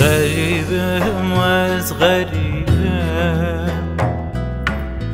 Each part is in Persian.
غريبم واز غريبه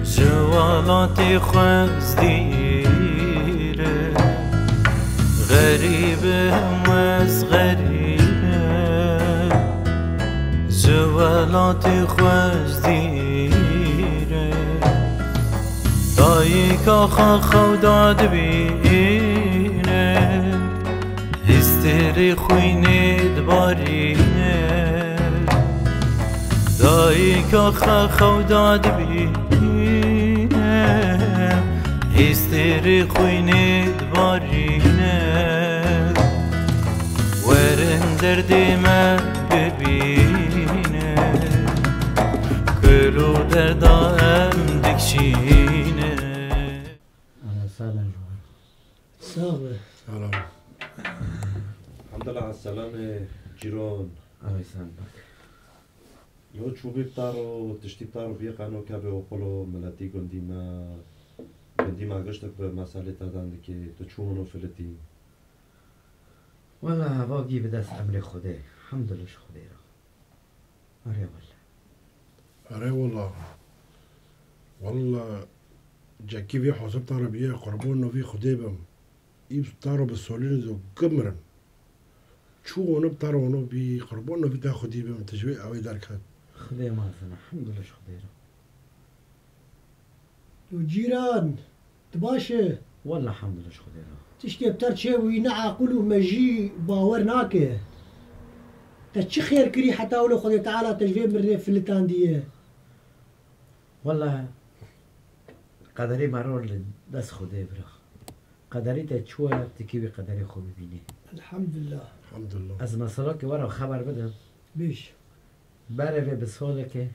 جوالاتي خوز دیره غريبم واز غريبه جوالاتي خوز دیره دایی که خوداد بینه هستری خوینید بارینه دایی که خوداد بینه هستری خوینید بارینه ورن دردی من ببینه کرو دردام دکشینه سلام سلام سلام الحمدلله على السلامة جيران الله يسلمك يو تشوبي بتارو تشتي بتارو بيقانو كابي وقولو ملاتي قندي ما قشتك بمسألة تادان دكي تشوهنو فلتي والله باقي بدست أمر خدي الحمد لله خدي را أري والله أري والله جاكي في حسب تارو بيه قربون في خدي بم إيب تارو بالسولين زو قمرن شو ونو بتارو ونو بي قربون في تاخدي بم تجوي أوي داركات خدي ما زنا الحمد لله خدي را وجيران تباشا والله الحمد لله خدي را تشتي بترشي وينعى قلو مجي باور ناكي تشي خير كري حتى ولو خدي تعالى تجوي مرني في اللتان والله قدري مرور دست خدي برا قدري تشوى تكيبي قدري خوب بيني الحمد لله از مسئله که ورا خبر بدم بیش بره به ساله که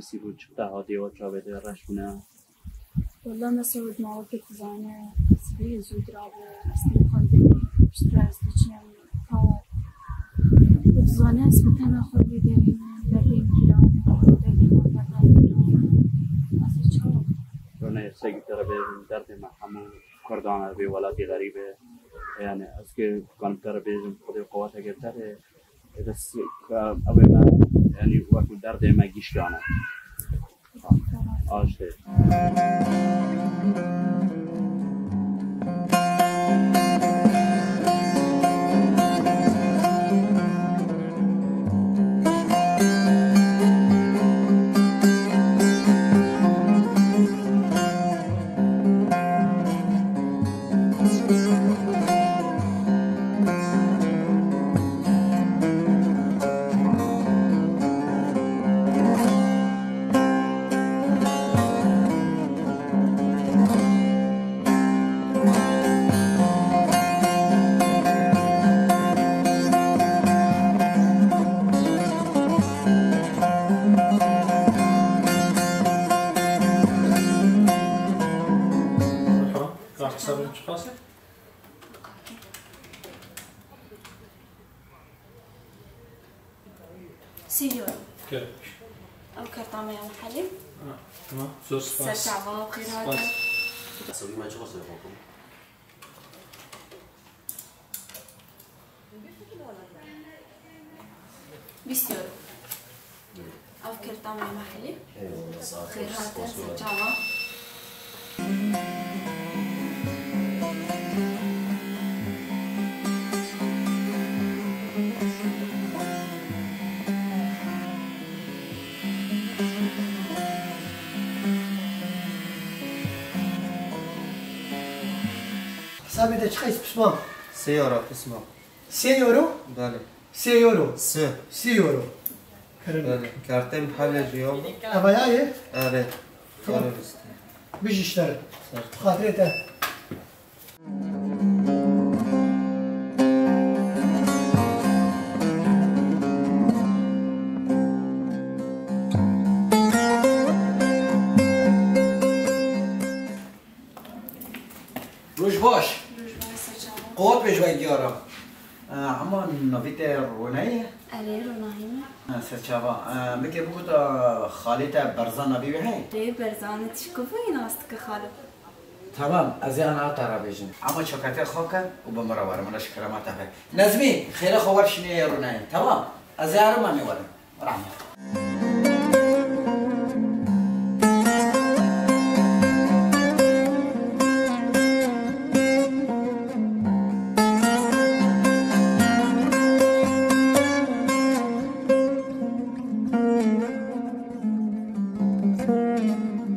المسي بود تعادي وجابت الرشونة والله ما سويت مع وقت زانه سبيه زود رابع استي خاندني اشتراس تشيم كار زانه اسمتنا خود بدرين درين كلام درين وردان أصل شو رنا يسقي ترى درد مع حمو كردان بولادي غريبة يعني از که کان تر بیشم خودی قوت گرفته بس اولی ما يعني وقت درد ما گیش جانه آشته سيور كيف؟ أو كرطامة يا محلي تمام زور سباس سرچاوا بخير هذا سوي ما شو صار فوقكم؟ بيستور أو كرطامة يا محلي خير هذا سرچاوا حسابي ده چقدر بسمع 3 يورو اسمه 3 يورو بله 3 يورو 3 يورو كرم بله كارتين محل اليوم أبايا آره خب. بيجي اشتري خاطرته روش باش روجبا سرچاوا قوت بجوي ديارا عمان نوفيت روناي أري روناهيمة سرچاوا مكي بود خالته برزان نبي هي ري برزانة تشكوفي ناستك خالو تمام از انا ترى بيجن اما شوكته خوكا وبمرور من شكرا ما تفهم نزمي خير خبر شنو روناي تمام از انا ما ميورم رحمه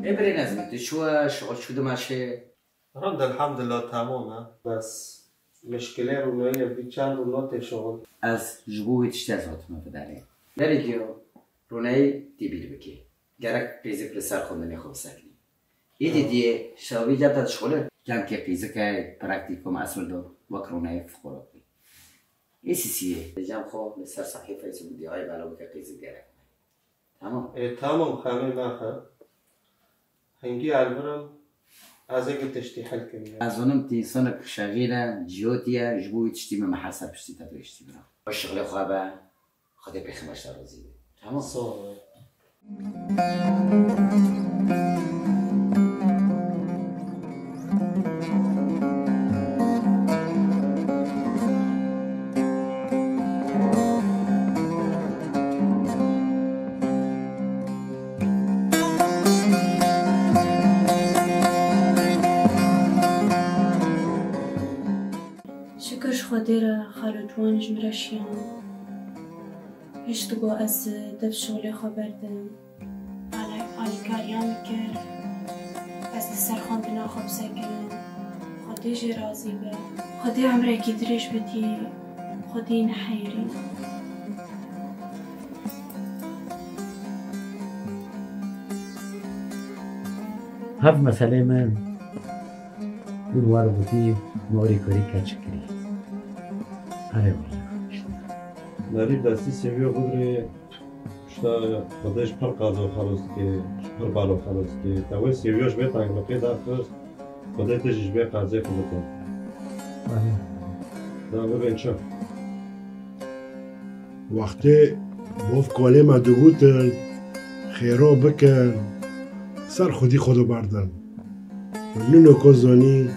ابري نزمي شو شغل شو دماشي رد الحمد لله تمام ها بس مشكلة رونایی بیچند رونات شغل از جبوه تشتازات ما بداري دريكيو روناي تبيل بكي جرك بيزك لسر خوندني خوب سكني ايدي دي شاوي جابتا شغله كم كي بيزك براكتيكو مسؤول دو وك روناي فخورتي سيسي جام خو لسر صحيفه اسم دي اي بالا وك بيزك جرك تمام تمام خامل ناخر هنگی البرم از اگه تشتی حل کنی اظنم تی سنك شغيله جيوتيا جبوه تشتي ما حسب شتي تدريشتي برا والشغله خوابه خدي بخمش رازي تمام صار شكرش خدير خالو جوان جمرشيان هشتگو از دف شغلی خبردم آلی کاریان بکر از دی سرخاندنا خوب سکرم خودی جی رازی به خودی عمره کی درش بدی خودی نحیری هف مسئله من اون وار بودی موری کاری کچکری آره والله نری دستی سویو بودره شتا خودش پر قاضو خلاص که پر بالو خلاص که تاوی سویوش بیتانگ لقی داخل خودش تجش بی قاضی خودتون دا ببین چه وقتی بوف کاله ما دوگوتن خیرا بکن سر خودی خودو بردن نونو کزانی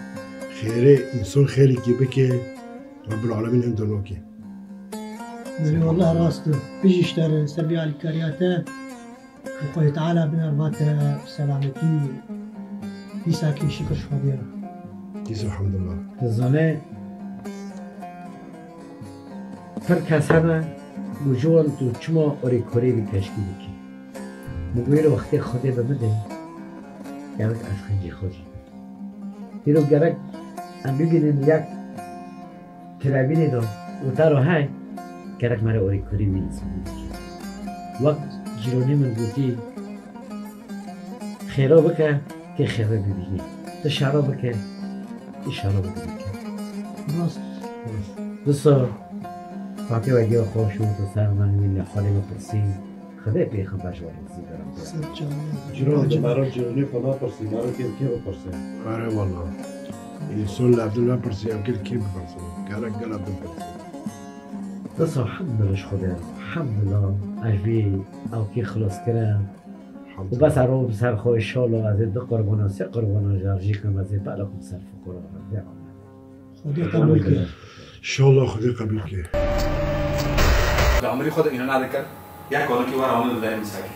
خیره انسان خیلی که بکه رب العالمين انت نوكي من والله راسته بيجي اشتري سبيع الكرياته وقال تعالى بنا رباته سلامتي في ساكي شكر شفاديرا تيسو الحمد لله الزانه فركاس هذا وجوال تو چما اوری کوری بی تشکیل کی مگویر وقتی خودی بمده گرک از خنجی خودی دیرو گرک ام ببینیم یک تلابینی دو و تارو های گرک مرا اوری کوری بی وقت جلونی من گوتی خیرا بکن که خیرا ببینی تشارا بکن اشارا ببینی راست دوستو فاتی و گیاه خوش و تو سر من میل خالی بپرسی خدا پیخم باش وارسی دارم صد جان جرون ده مرا جرونی فنا پرسی مرا که بپرسی آره والله يسول عبد الله برسي ام كل كيف برسي قالك قال عبد الله برسي دوستو الحمد لله خدا الحمد لله اجبی او کی خلاص کردم و بس رو بسر خواه شالو از دو قربان و سه قربان جارجی کنم از این بالا کن سر فقرا خودی قبول کرد ان شاء الله خدي قبل كده عمري خد إنه نادكر يا كونك ورا عمل ده مساكين